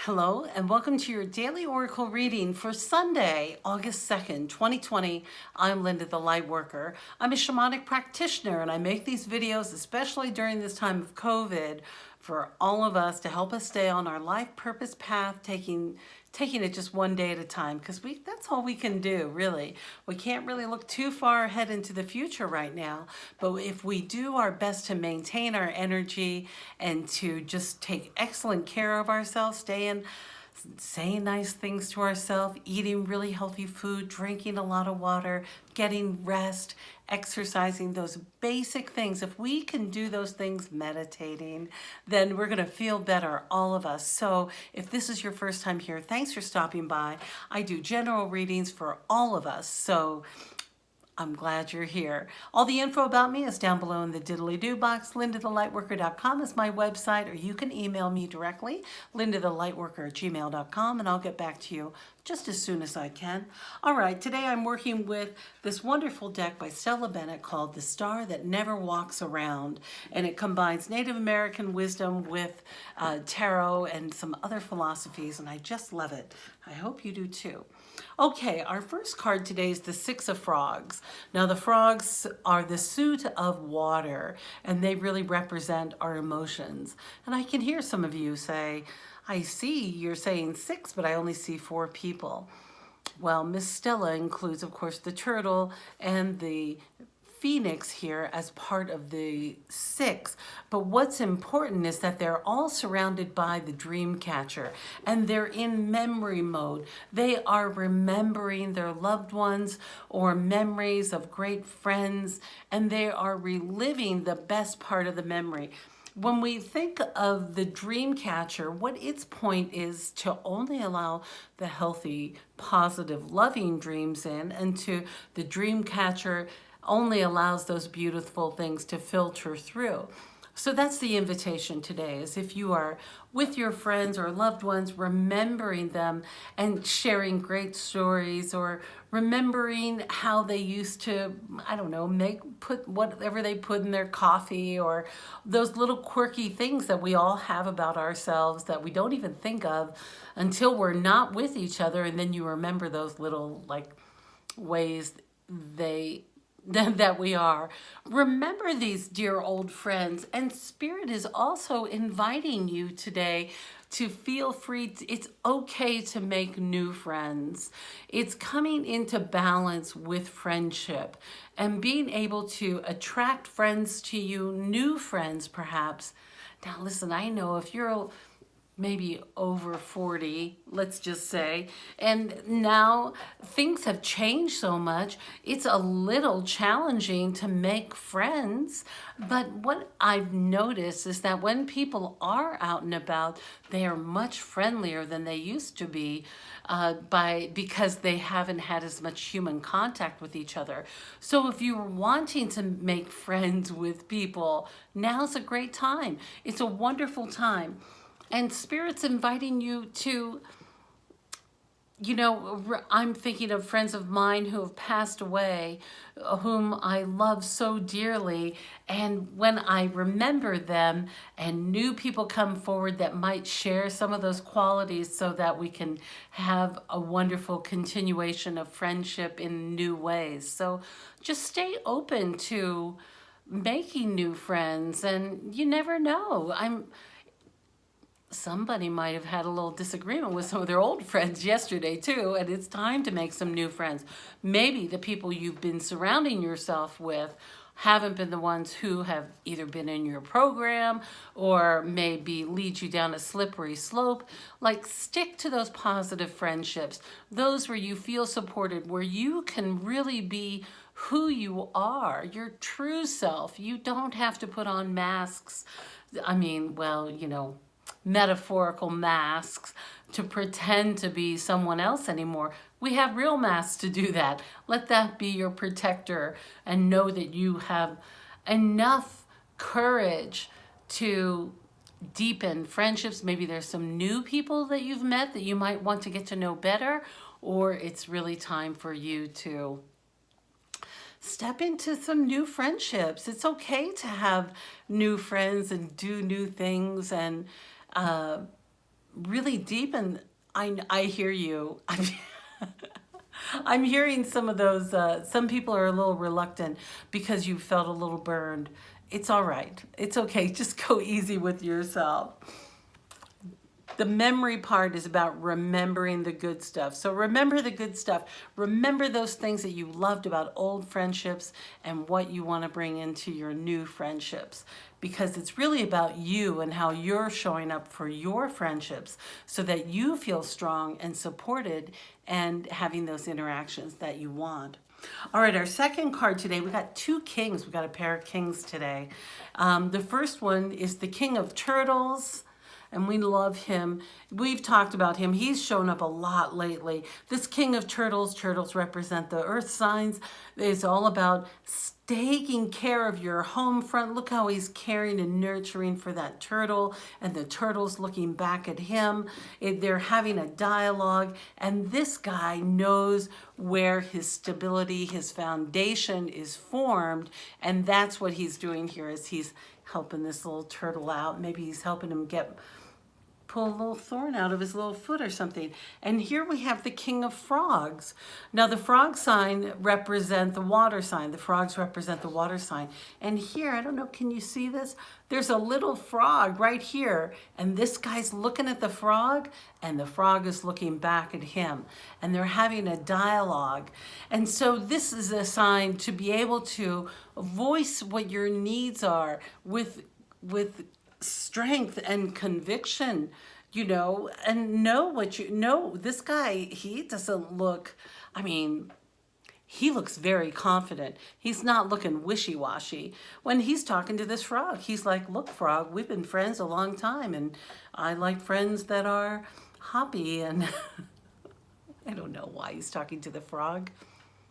Hello and welcome to your daily oracle reading for Sunday, August 2nd, 2020. I'm Linda the Lightworker. I'm a shamanic practitioner and I make these videos especially during this time of COVID for all of us to help us stay on our life purpose path, taking it just one day at a time, because that's all we can do, really. We can't really look too far ahead into the future right now, but if we do our best to maintain our energy and to just take excellent care of ourselves, saying nice things to ourselves, eating really healthy food, drinking a lot of water, getting rest, exercising, those basic things. If we can do those things, meditating, then we're going to feel better, all of us. So if this is your first time here, thanks for stopping by. I do general readings for all of us. So I'm glad you're here. All the info about me is down below in the diddly-do box. LindaTheLightworker.com is my website, or you can email me directly, LindaTheLightworker@gmail.com, and I'll get back to you just as soon as I can. All right, today I'm working with this wonderful deck by Stella Bennett called The Star That Never Walks Around, and it combines Native American wisdom with tarot and some other philosophies, and I just love it. I hope you do too. Okay, our first card today is the Six of Frogs. Now the frogs are the suit of water, and they really represent our emotions. And I can hear some of you say, I see you're saying six, but I only see four people. Well, Miss Stella includes, of course, the turtle and the Phoenix here as part of the six, but what's important is that they're all surrounded by the dream catcher and they're in memory mode. They are remembering their loved ones or memories of great friends, and they are reliving the best part of the memory. When we think of the dream catcher, what its point is to only allow the healthy, positive, loving dreams in, and to the dream catcher only allows those beautiful things to filter through. So that's the invitation today, is if you are with your friends or loved ones, remembering them and sharing great stories, or remembering how they used to, I don't know, put whatever they put in their coffee, or those little quirky things that we all have about ourselves that we don't even think of until we're not with each other, and then you remember those little ways that we are. Remember these dear old friends, and Spirit is also inviting you today to feel free. It's okay to make new friends. It's coming into balance with friendship and being able to attract friends to you, new friends perhaps. Now listen, I know if you're maybe over 40, let's just say, and now things have changed so much, it's a little challenging to make friends. But what I've noticed is that when people are out and about, they are much friendlier than they used to be, because they haven't had as much human contact with each other. So if you're wanting to make friends with people, now's a great time. It's a wonderful time. And Spirit's inviting you to, I'm thinking of friends of mine who have passed away, whom I love so dearly. And when I remember them and new people come forward that might share some of those qualities, so that we can have a wonderful continuation of friendship in new ways. So just stay open to making new friends, and you never know. Somebody might have had a little disagreement with some of their old friends yesterday too, and it's time to make some new friends. Maybe the people you've been surrounding yourself with haven't been the ones who have either been in your program or maybe lead you down a slippery slope. Stick to those positive friendships, those where you feel supported, where you can really be who you are, your true self. You don't have to put on masks. Metaphorical masks to pretend to be someone else anymore. We have real masks to do that. Let that be your protector, and know that you have enough courage to deepen friendships. Maybe there's some new people that you've met that you might want to get to know better, or it's really time for you to step into some new friendships. It's okay to have new friends and do new things, and really deep, and I hear you. I'm hearing some of those, some people are a little reluctant because you felt a little burned. It's all right. It's okay. Just go easy with yourself. The memory part is about remembering the good stuff. So remember the good stuff. Remember those things that you loved about old friendships and what you want to bring into your new friendships. Because it's really about you and how you're showing up for your friendships so that you feel strong and supported and having those interactions that you want. All right, our second card today, we got two kings. We got a pair of kings today. The first one is the King of Turtles. And we love him. We've talked about him. He's shown up a lot lately. This King of Turtles, turtles represent the earth signs. It's all about taking care of your home front. Look how he's caring and nurturing for that turtle, and the turtle's looking back at him. They're having a dialogue, and this guy knows where his stability, his foundation is formed, and that's what he's doing here is he's helping this little turtle out. Maybe he's helping him pull a little thorn out of his little foot or something. And here we have the King of Frogs. Now the frog sign represent the water sign. The frogs represent the water sign. And here, I don't know, can you see this? There's a little frog right here. And this guy's looking at the frog, and the frog is looking back at him. And they're having a dialogue. And so this is a sign to be able to voice what your needs are with strength and conviction, you know, and know what you know. This guy, he doesn't look, I mean, he looks very confident. He's not looking wishy-washy. When he's talking to this frog, he's like, look, frog, we've been friends a long time, and I like friends that are hoppy. And I don't know why he's talking to the frog.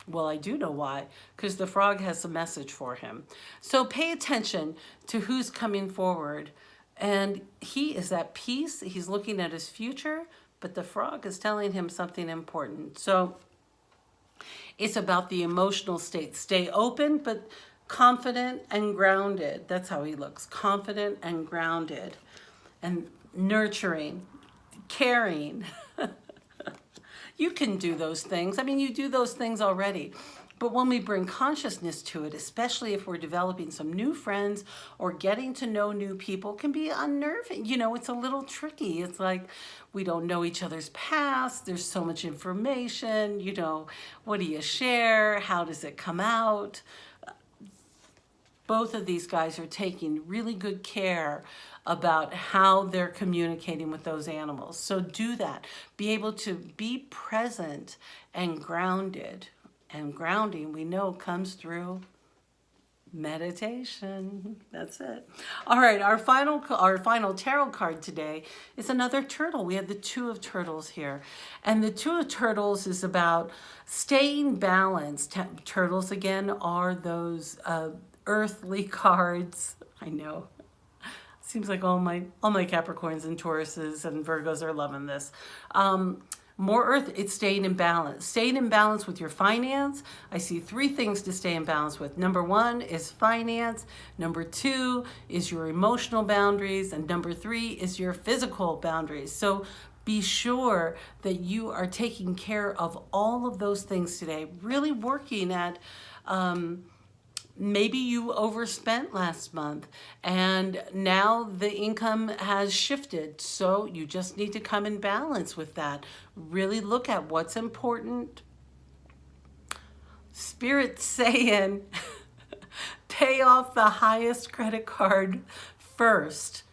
Well, I do know why, because the frog has a message for him. So pay attention to who's coming forward. And he is at peace. He's looking at his future, but the frog is telling him something important. So it's about the emotional state. Stay open, but confident and grounded. That's how he looks. Confident and grounded and nurturing, caring. You can do those things. I mean, you do those things already. But when we bring consciousness to it, especially if we're developing some new friends or getting to know new people, can be unnerving. You know, it's a little tricky. It's like we don't know each other's past. There's so much information. You know, what do you share? How does it come out? Both of these guys are taking really good care about how they're communicating with those animals. So do that. Be able to be present and grounded. And grounding, we know, comes through meditation. That's it. All right, our final tarot card today is another turtle. We have the Two of Turtles here. And the Two of Turtles is about staying balanced. Turtles, again, are those earthly cards. I know. Seems like all my Capricorns and Tauruses and Virgos are loving this. More earth, it's staying in balance. Staying in balance with your finance. I see three things to stay in balance with. Number one is finance. Number two is your emotional boundaries. And number three is your physical boundaries. So be sure that you are taking care of all of those things today. Really working at maybe you overspent last month and now the income has shifted. So you just need to come in balance with that. Really look at what's important. Spirit's saying, pay off the highest credit card first.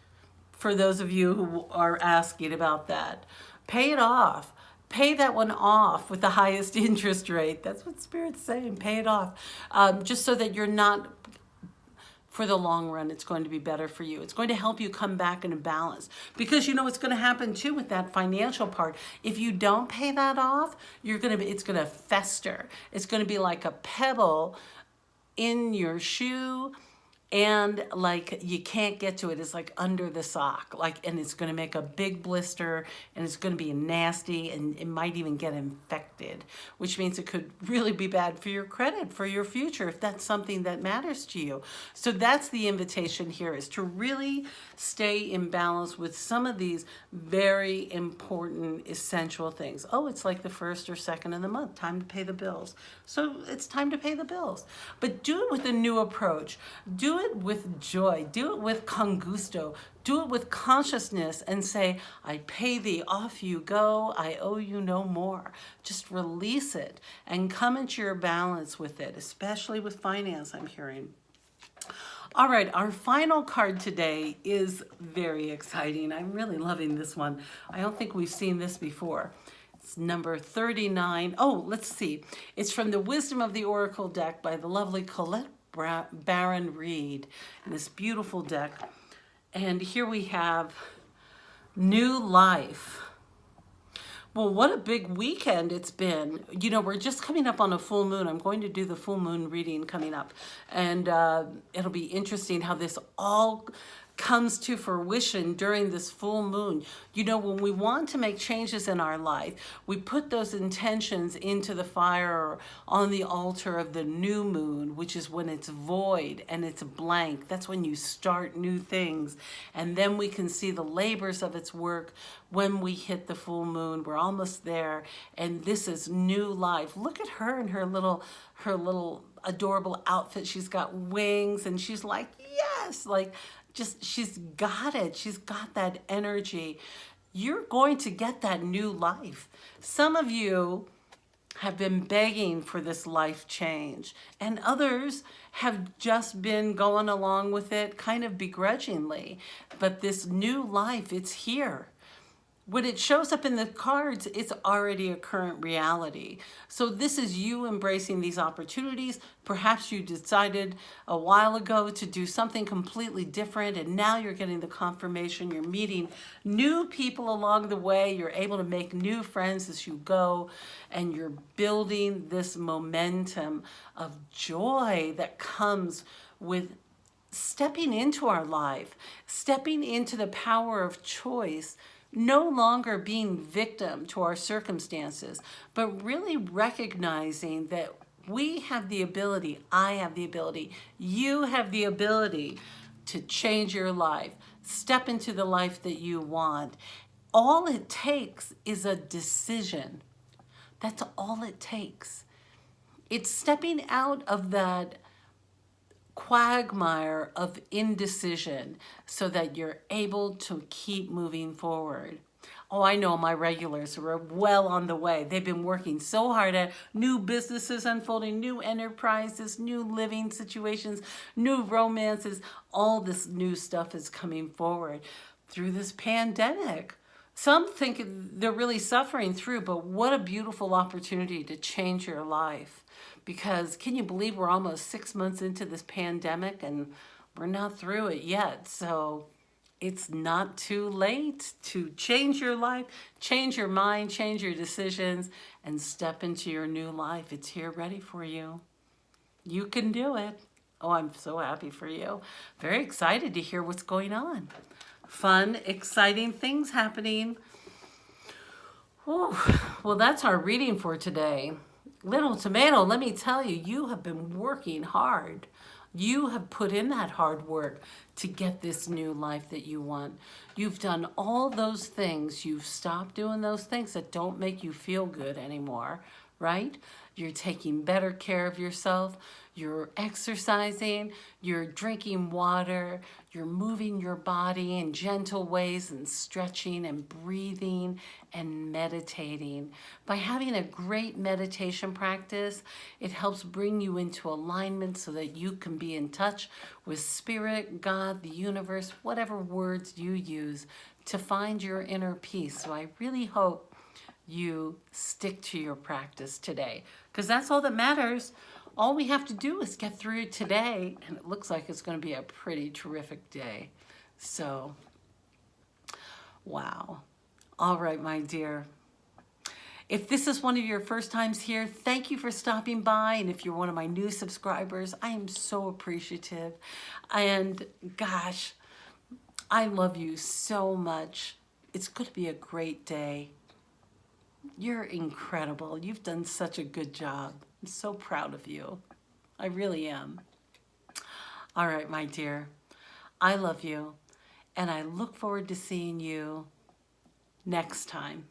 For those of you who are asking about that, pay it off. Pay that one off with the highest interest rate. That's what Spirit's saying. Pay it off. Just so that you're not, for the long run, it's going to be better for you. It's going to help you come back in a balance. Because you know what's going to happen too with that financial part. If you don't pay that off, it's going to fester. It's going to be like a pebble in your shoe. and like you can't get to it. It's like under the sock, like, and it's going to make a big blister, and it's going to be nasty, and it might even get infected, which means it could really be bad for your credit, for your future, if that's something that matters to you. So that's the invitation here, is to really stay in balance with some of these very important, essential things. Oh, it's like the first or second of the month, time to pay the bills. So it's time to pay the bills. But do it with a new approach. Do it with joy. Do it with con gusto. Do it with consciousness and say, I pay thee, off you go, I owe you no more. Just release it and come into your balance with it, especially with finance, I'm hearing. All right, our final card today is very exciting. I'm really loving this one. I don't think we've seen this before. It's number 39. Oh, let's see. It's from the Wisdom of the Oracle deck by the lovely Colette Baron-Reid in this beautiful deck. And here we have new life. Well, what a big weekend it's been. You know, we're just coming up on a full moon. I'm going to do the full moon reading coming up. And it'll be interesting how this all comes to fruition during this full moon. You know, when we want to make changes in our life, we put those intentions into the fire or on the altar of the new moon, which is when it's void and it's blank. That's when you start new things. And then we can see the labors of its work when we hit the full moon. We're almost there. And this is new life. Look at her in her little adorable outfit. She's got wings and she's like, yes, like, just, she's got it. She's got that energy. You're going to get that new life. Some of you have been begging for this life change, and others have just been going along with it kind of begrudgingly. But this new life, it's here. When it shows up in the cards, it's already a current reality. So this is you embracing these opportunities. Perhaps you decided a while ago to do something completely different, and now you're getting the confirmation. You're meeting new people along the way. You're able to make new friends as you go, and you're building this momentum of joy that comes with stepping into our life, stepping into the power of choice, no longer being victim to our circumstances, but really recognizing that we have the ability, I have the ability, you have the ability to change your life, step into the life that you want. All it takes is a decision. That's all it takes. It's stepping out of that quagmire of indecision so that you're able to keep moving forward. Oh, I know my regulars are well on the way. They've been working so hard at new businesses unfolding, new enterprises, new living situations, new romances. All this new stuff is coming forward through this pandemic. Some think they're really suffering through, but what a beautiful opportunity to change your life. Because can you believe we're almost 6 months into this pandemic and we're not through it yet? So it's not too late to change your life, change your mind, change your decisions, and step into your new life. It's here ready for you. You can do it. Oh, I'm so happy for you. Very excited to hear what's going on. Fun, exciting things happening. Whew. Well, that's our reading for today. Little Tomato, let me tell you, you have been working hard. You have put in that hard work to get this new life that you want. You've done all those things. You've stopped doing those things that don't make you feel good anymore, right? You're taking better care of yourself. You're exercising, you're drinking water, you're moving your body in gentle ways and stretching and breathing and meditating. By having a great meditation practice, it helps bring you into alignment so that you can be in touch with Spirit, God, the universe, whatever words you use to find your inner peace. So I really hope you stick to your practice today, because that's all that matters. All we have to do is get through today, and it looks like it's going to be a pretty terrific day. So, wow. All right, my dear. If this is one of your first times here, thank you for stopping by. And if you're one of my new subscribers, I am so appreciative. And gosh, I love you so much. It's going to be a great day. You're incredible. You've done such a good job. I'm so proud of you. I really am. All right, my dear. I love you. And I look forward to seeing you next time.